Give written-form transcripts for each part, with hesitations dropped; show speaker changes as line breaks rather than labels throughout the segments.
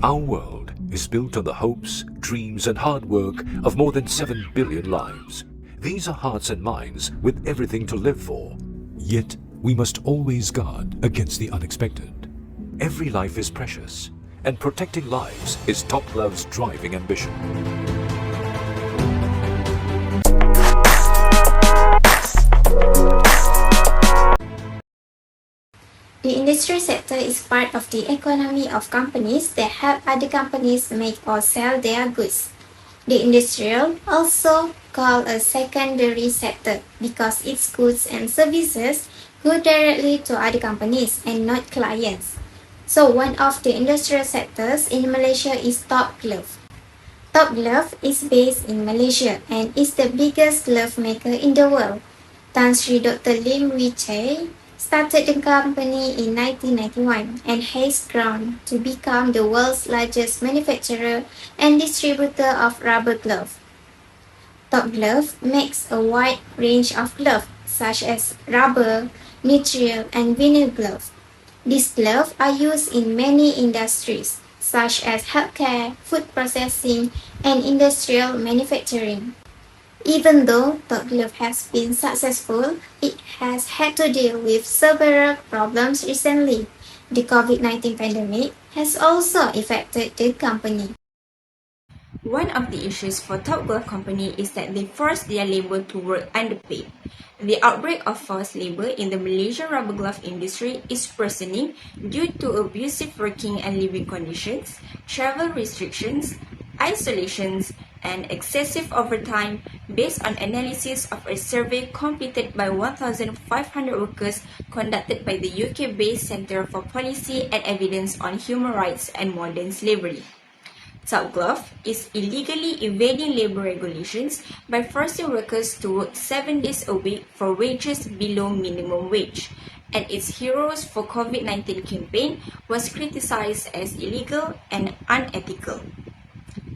Our world is built on the hopes, dreams and hard work of more than 7 billion lives. These are hearts and minds with everything to live for. Yet, we must always guard against the unexpected. Every life is precious, and protecting lives is Top Glove's driving ambition.
The industry sector is part of the economy of companies that help other companies make or sell their goods. The industrial, also called a secondary sector, because its goods and services go directly to other companies and not clients. So one of the industrial sectors in Malaysia is Top Glove. Top Glove is based in Malaysia and is the biggest glove maker in the world. Tan Sri Dr. Lim Wee Chai started the company in 1991 and has grown to become the world's largest manufacturer and distributor of rubber gloves. Top Glove makes a wide range of gloves such as rubber, nitrile, and vinyl gloves. These gloves are used in many industries such as healthcare, food processing, and industrial manufacturing. Even though Top Glove has been successful, it has had to deal with several problems recently. The COVID-19 pandemic has also affected the company.
One of the issues for Top Glove Company is that they force their labor to work underpaid. The outbreak of forced labor in the Malaysian rubber glove industry is worsening due to abusive working and living conditions, travel restrictions, isolations, and excessive overtime based on analysis of a survey completed by 1,500 workers conducted by the UK-based Centre for Policy and Evidence on Human Rights and Modern Slavery. Top Glove is illegally evading labor regulations by forcing workers to work 7 days a week for wages below minimum wage, and its Heroes for COVID-19 campaign was criticized as illegal and unethical.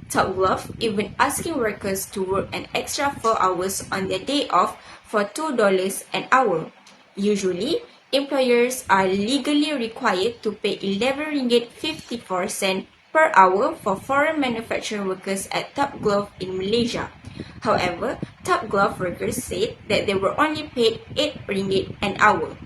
Top Glove even asking workers to work an extra 4 hours on their day off for $2 an hour. Usually, employers are legally required to pay 11 ringgit 54 cent per hour for foreign manufacturing workers at Top Glove in Malaysia. However, Top Glove workers said that they were only paid 8 ringgit an hour.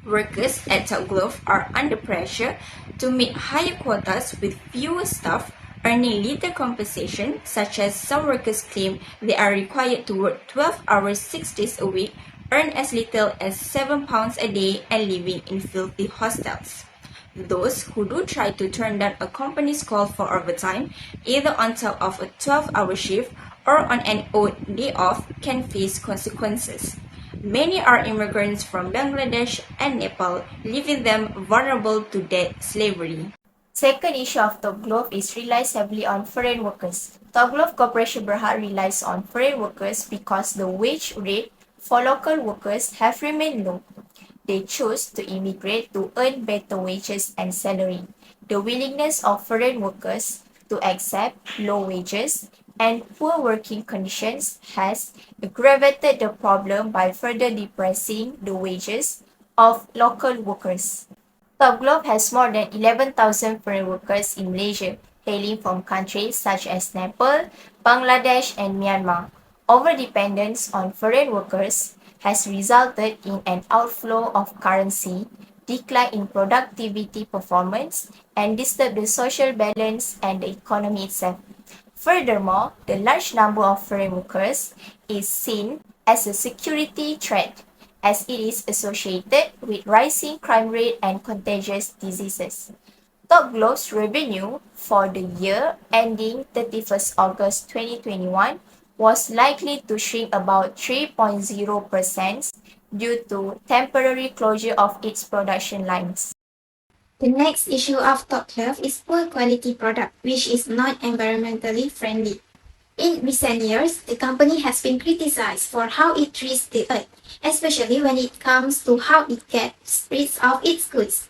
Workers at Top Glove are under pressure to meet higher quotas with fewer staff, earning little compensation, such as some workers claim they are required to work 12 hours 6 days a week, earn as little as £7 a day, and living in filthy hostels. Those who do try to turn down a company's call for overtime, either on top of a 12-hour shift or on an odd day off, can face consequences. Many are immigrants from Bangladesh and Nepal, leaving them vulnerable to debt slavery.
Second issue of Top Glove is relies heavily on foreign workers. Top Glove Corporation Berhad relies on foreign workers because the wage rate for local workers have remained low. They choose to immigrate to earn better wages and salary. The willingness of foreign workers to accept low wages and poor working conditions has aggravated the problem by further depressing the wages of local workers. Top Glove has more than 11,000 foreign workers in Malaysia, hailing from countries such as Nepal, Bangladesh, and Myanmar. Overdependence on foreign workers has resulted in an outflow of currency, decline in productivity performance, and disturbed the social balance and the economy itself. Furthermore, the large number of foreign workers is seen as a security threat, as it is associated with rising crime rate and contagious diseases. Top Glove's revenue for the year ending 31st August 2021 was likely to shrink about 3.0% due to temporary closure of its production lines.
The next issue of Top Glove is poor quality product, which is not environmentally friendly. In recent years, the company has been criticized for how it treats the earth, especially when it comes to how it gets rid of its goods.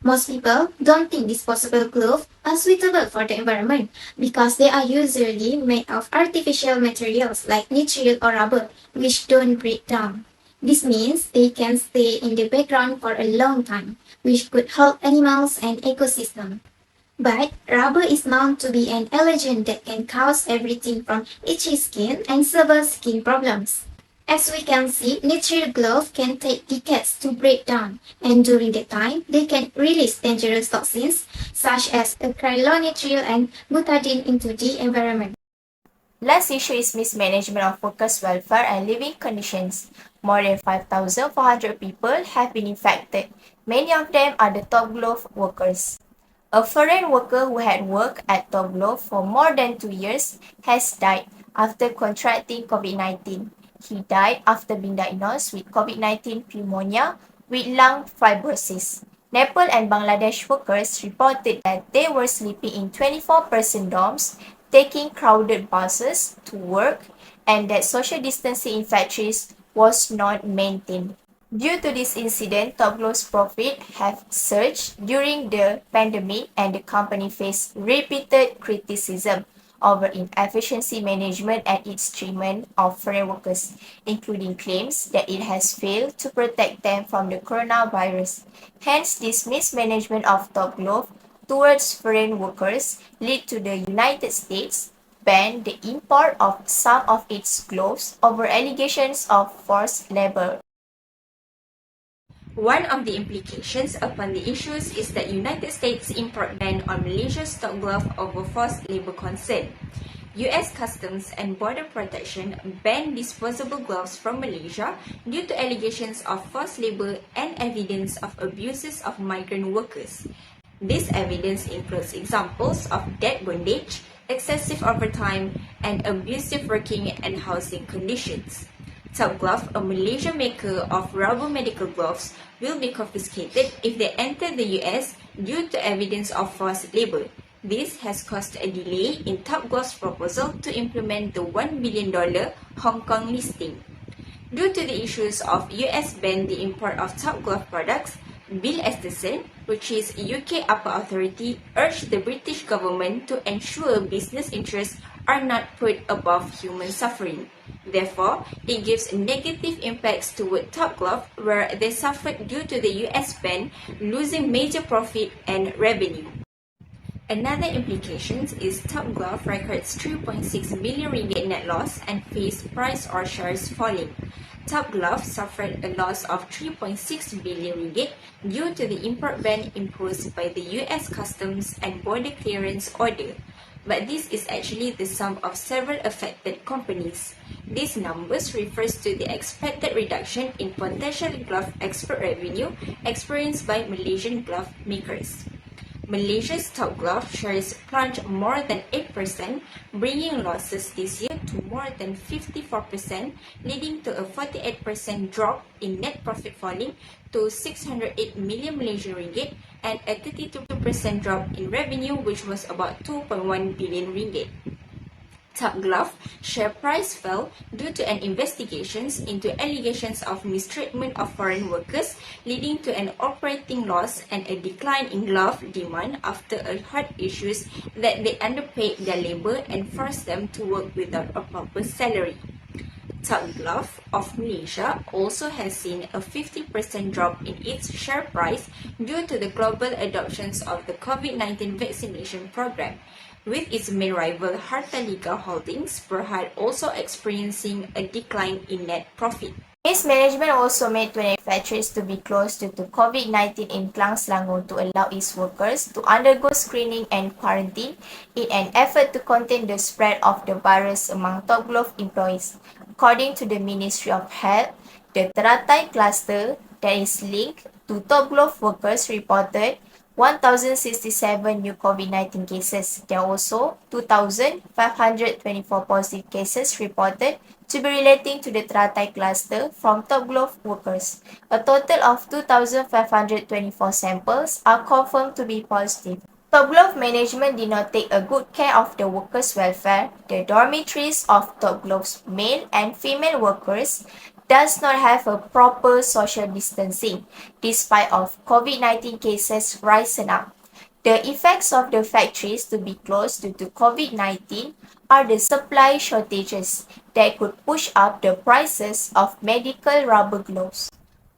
Most people don't think disposable gloves are suitable for the environment because they are usually made of artificial materials like nitrile or rubber, which don't break down. This means they can stay in the background for a long time, which could hurt animals and ecosystem. But rubber is known to be an allergen that can cause everything from itchy skin and severe skin problems. As we can see, natural gloves can take decades to break down, and during that time, they can release dangerous toxins such as acrylonitrile and butadiene into the environment.
Last issue is mismanagement of workers' welfare and living conditions. More than 5,400 people have been infected. Many of them are the Top Glove workers. A foreign worker who had worked at Top Glove for more than 2 years has died after contracting COVID-19. He died after being diagnosed with COVID-19 pneumonia with lung fibrosis. Nepal and Bangladesh workers reported that they were sleeping in 24-person dorms, taking crowded buses to work, and that social distancing in factories was not maintained. Due to this incident, Top Glove's profit have surged during the pandemic, and the company faced repeated criticism over inefficiency management and its treatment of foreign workers, including claims that it has failed to protect them from the coronavirus. Hence, this mismanagement of Top Glove towards foreign workers led to the United States ban the import of some of its gloves over allegations of forced labor.
One of the implications upon the issues is that United States import ban on Malaysia's stock glove over forced labor concern. US Customs and Border Protection banned disposable gloves from Malaysia due to allegations of forced labor and evidence of abuses of migrant workers. This evidence includes examples of debt bondage, excessive overtime, and abusive working and housing conditions. Top Glove, a Malaysian maker of rubber medical gloves, will be confiscated if they enter the US due to evidence of forced labor. This has caused a delay in Top Glove's proposal to implement the $1 billion Hong Kong listing. Due to the issues of US ban the import of Top Glove products, Bill Esterson, which is UK upper authority, urged the British government to ensure business interests are not put above human suffering. Therefore, it gives negative impacts toward Top Glove, where they suffered due to the US ban, losing major profit and revenue. Another implication is Top Glove records 3.6 billion ringgit net loss and face price or shares falling. Top Glove suffered a loss of 3.6 billion ringgit due to the import ban imposed by the US Customs and Border Clearance Order. But this is actually the sum of several affected companies. These numbers refers to the expected reduction in potential glove export revenue experienced by Malaysian glove makers. Malaysia's Top Glove shares plunged more than 8%, bringing losses this year to more than 54%, leading to a 48% drop in net profit, falling to 608 million Malaysian ringgit, and a 32% drop in revenue, which was about 2.1 billion ringgit. Top Glove share price fell due to an investigations into allegations of mistreatment of foreign workers, leading to an operating loss and a decline in glove demand after a hot issues that they underpaid their labor and forced them to work without a proper salary. Top Glove of Malaysia also has seen a 50% drop in its share price due to the global adoptions of the COVID-19 vaccination program, with its main rival Hartaliga Holdings Berhad also experiencing a decline in net profit.
Mismanagement also made 28 factories to be closed due to COVID-19 in Klang Selangor to allow its workers to undergo screening and quarantine in an effort to contain the spread of the virus among Top Glove employees. According to the Ministry of Health, the Teratai cluster that is linked to Top Glove workers reported 1,067 new COVID-19 cases. There are also 2,524 positive cases reported to be relating to the Teratai cluster from Top Glove workers. A total of 2,524 samples are confirmed to be positive. Top Glove management did not take a good care of the workers' welfare. The dormitories of Top Glove's male and female workers does not have a proper social distancing, despite of COVID-19 cases rising up. The effects of the factories to be closed due to COVID-19 are the supply shortages that could push up the prices of medical rubber gloves.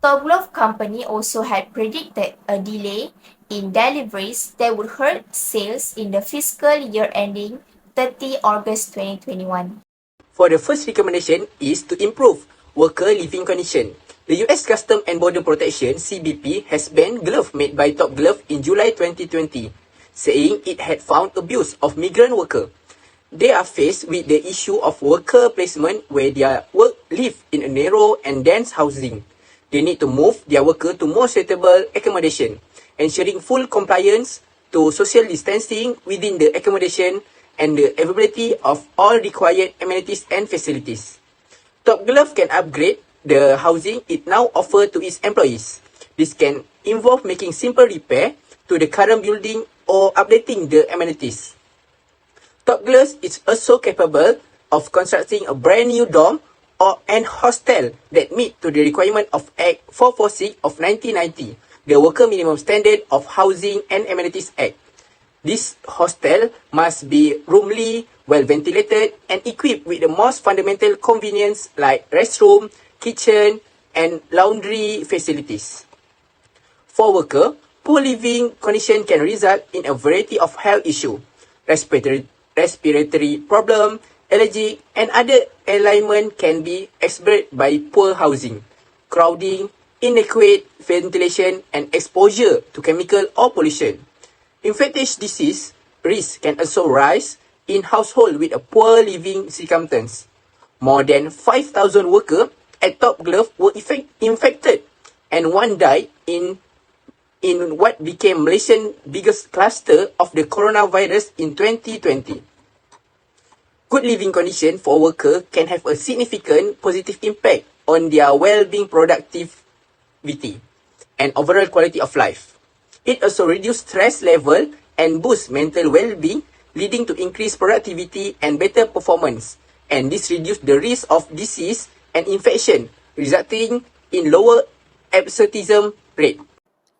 Top Glove Company also had predicted a delay in deliveries that would hurt sales in the fiscal year ending 30 August 2021.
For the first recommendation is to improve worker living condition. The US Custom and Border Protection (CBP) has banned gloves made by Top Glove in July 2020, saying it had found abuse of migrant workers. They are faced with the issue of worker placement where their work live in a narrow and dense housing. They need to move their worker to more suitable accommodation, ensuring full compliance to social distancing within the accommodation and the availability of all required amenities and facilities. Top Glove can upgrade the housing it now offers to its employees. This can involve making simple repair to the current building or updating the amenities. Top Glove is also capable of constructing a brand new dorm or an hostel that meet to the requirement of Act 446 of 1990, the Worker Minimum Standard of Housing and Amenities Act. This hostel must be roomly, well ventilated, and equipped with the most fundamental convenience like restroom, kitchen, and laundry facilities. For workers, poor living condition can result in a variety of health issues, respiratory problem, allergy, and other ailments can be exacerbated by poor housing, crowding, inadequate ventilation, and exposure to chemical or pollution. Infectious disease risk can also rise in households with a poor living circumstance. More than 5,000 workers at Top Glove were infected, and one died in what became Malaysia's biggest cluster of the coronavirus in 2020. Good living conditions for workers can have a significant positive impact on their well-being, productivity, and overall quality of life. It also reduces stress level and boosts mental well-being, leading to increased productivity and better performance. And this reduces the risk of disease and infection, resulting in lower absenteeism rate.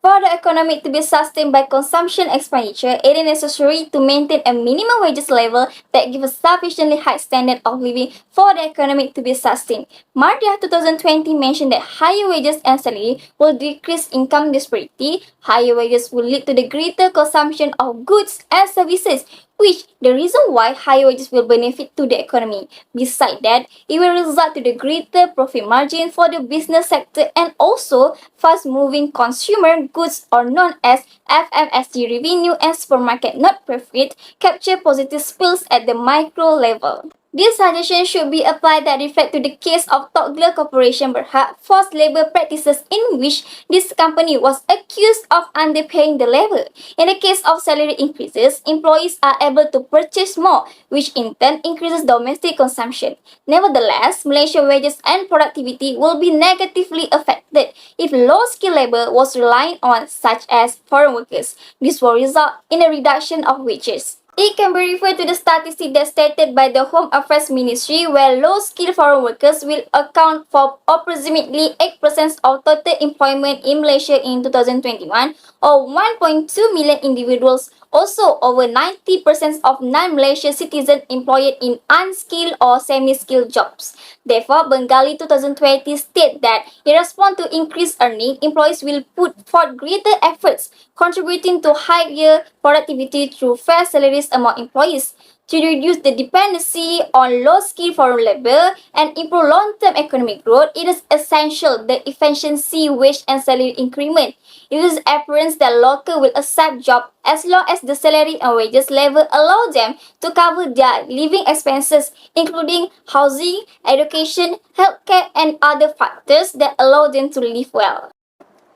For the economy to be sustained by consumption expenditure, it is necessary to maintain a minimum wages level that gives a sufficiently high standard of living for the economy to be sustained. Mardia 2020 mentioned that higher wages and salary will decrease income disparity. Higher wages will lead to the greater consumption of goods and services, which the reason why higher wages will benefit to the economy. Besides that, it will result to the greater profit margin for the business sector and also fast-moving consumer goods or known as FMSG revenue and supermarket not profit capture positive spills at the micro level. This suggestion should be applied that reflect to the case of Top Glove Corporation Berhad forced labor practices in which this company was accused of underpaying the labor. In the case of salary increases, employees are able to purchase more, which in turn increases domestic consumption. Nevertheless, Malaysian wages and productivity will be negatively affected if low-skilled labor was relied on, such as foreign workers. This will result in a reduction of wages. It can be referred to the statistic that's stated by the Home Affairs Ministry where low-skilled foreign workers will account for approximately 8% of total employment in Malaysia in 2021 or 1.2 million individuals. Also, over 90% of non-Malaysian citizens employed in unskilled or semi-skilled jobs. Therefore, Bengali 2020 state that in response to increased earning, employees will put forth greater efforts, contributing to higher productivity through fair salaries among employees. To reduce the dependency on low-skilled foreign labor and improve long-term economic growth, it is essential the efficiency, wage and salary increment. It is apparent that locals will accept jobs as long as the salary and wages level allow them to cover their living expenses, including housing, education, healthcare and other factors that allow them to live well.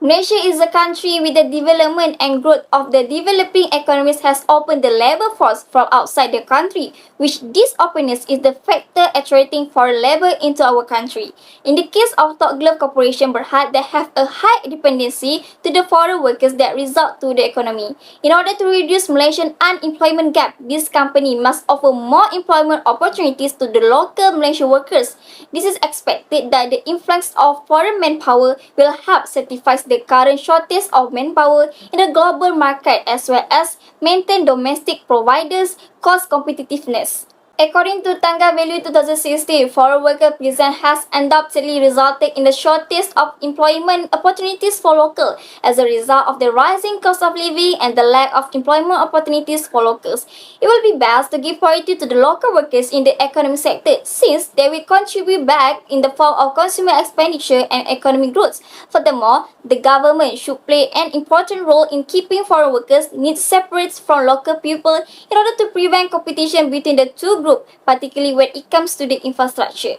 Malaysia is a country with the development and growth of the developing economies has opened the labor force from outside the country, which this openness is the factor attracting foreign labor into our country. In the case of Top Glove Corporation Berhad, they have a high dependency to the foreign workers that result to the economy. In order to reduce Malaysian unemployment gap, this company must offer more employment opportunities to the local Malaysian workers. This is expected that the influx of foreign manpower will help satisfy the current shortage of manpower in the global market as well as maintain domestic providers' cost competitiveness. According to Tangga Value 2016, foreign worker prison has undoubtedly resulted in the shortage of employment opportunities for local as a result of the rising cost of living and the lack of employment opportunities for locals. It will be best to give priority to the local workers in the economic sector since they will contribute back in the form of consumer expenditure and economic growth. Furthermore, the government should play an important role in keeping foreign workers' needs separate from local people in order to prevent competition between the two groups, particularly when it comes to the infrastructure.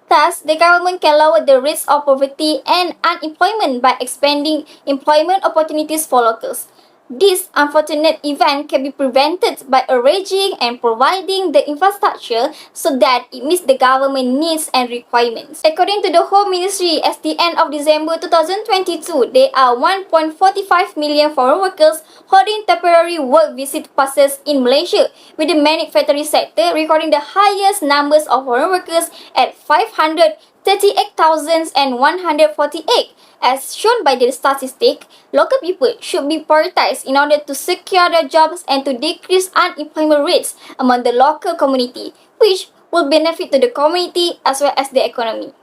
Thus, the government can lower the risk of poverty and unemployment by expanding employment opportunities for locals. This unfortunate event can be prevented by arranging and providing the infrastructure so that it meets the government needs and requirements. According to the Home Ministry, at the end of December 2022, there are 1.45 million foreign workers holding temporary work visit passes in Malaysia, with the manufacturing sector recording the highest numbers of foreign workers at 538,148. As shown by the statistic, local people should be prioritized in order to secure their jobs and to decrease unemployment rates among the local community, which will benefit to the community as well as the economy.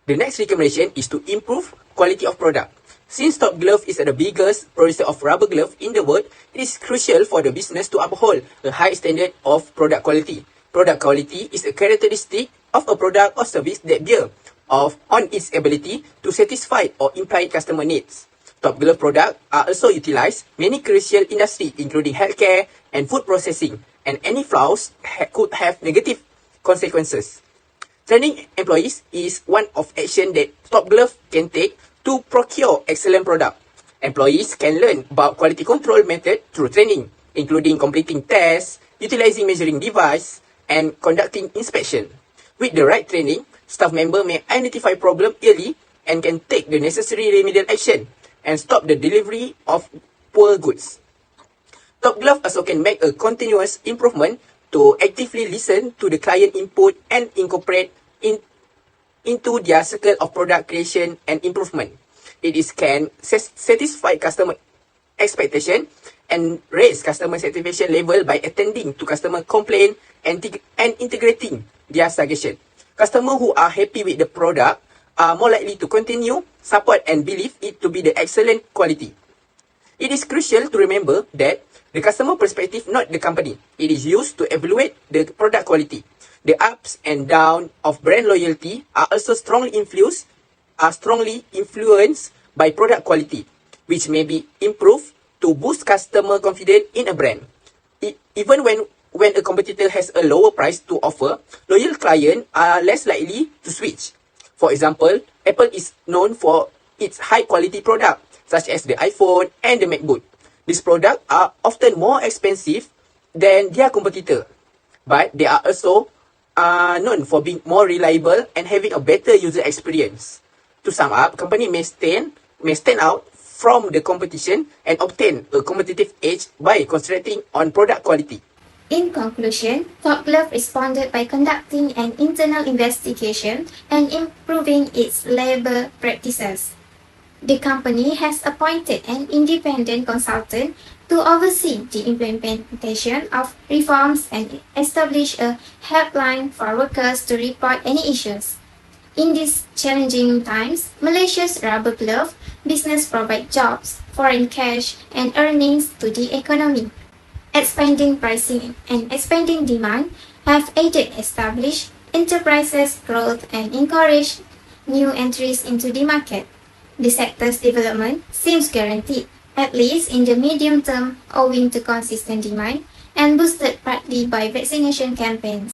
The next recommendation is to improve quality of product. Since Top Glove is the biggest producer of rubber glove in the world, it is crucial for the business to uphold a high standard of product quality. Product quality is a characteristic of a product or service that bears on its ability to satisfy or imply customer needs. Top Glove products are also utilized many crucial industries including healthcare and food processing, and any flaws could have negative consequences. Training employees is one of action that Top Glove can take to procure excellent product. Employees can learn about quality control method through training, including completing tests, utilizing measuring device, and conducting inspection. With the right training, staff member may identify problem early and can take the necessary remedial action and stop the delivery of poor goods. Top Glove also can make a continuous improvement to actively listen to the client input and incorporate into their circle of product creation and improvement. It can satisfy customer expectation and raise customer satisfaction level by attending to customer complaint and integrating their suggestion. Customers who are happy with the product are more likely to continue, support and believe it to be the excellent quality. It is crucial to remember that the customer perspective, not the company. It is used to evaluate the product quality. The ups and downs of brand loyalty are also strongly influenced by product quality, which may be improved to boost customer confidence in a brand. Even when a competitor has a lower price to offer, loyal clients are less likely to switch. For example, Apple is known for its high-quality products, such as the iPhone and the MacBook. These products are often more expensive than their competitor, but they are also known for being more reliable and having a better user experience. To sum up, company may stand out from the competition and obtain a competitive edge by concentrating on product quality.
In conclusion, Top Glove responded by conducting an internal investigation and improving its labor practices. The company has appointed an independent consultant to oversee the implementation of reforms and establish a helpline for workers to report any issues. In these challenging times, Malaysia's rubber glove business provides jobs, foreign cash, and earnings to the economy. Expanding pricing and expanding demand have aided established enterprises' growth and encouraged new entries into the market. The sector's development seems guaranteed, at least in the medium term, owing to consistent demand and boosted partly by vaccination campaigns.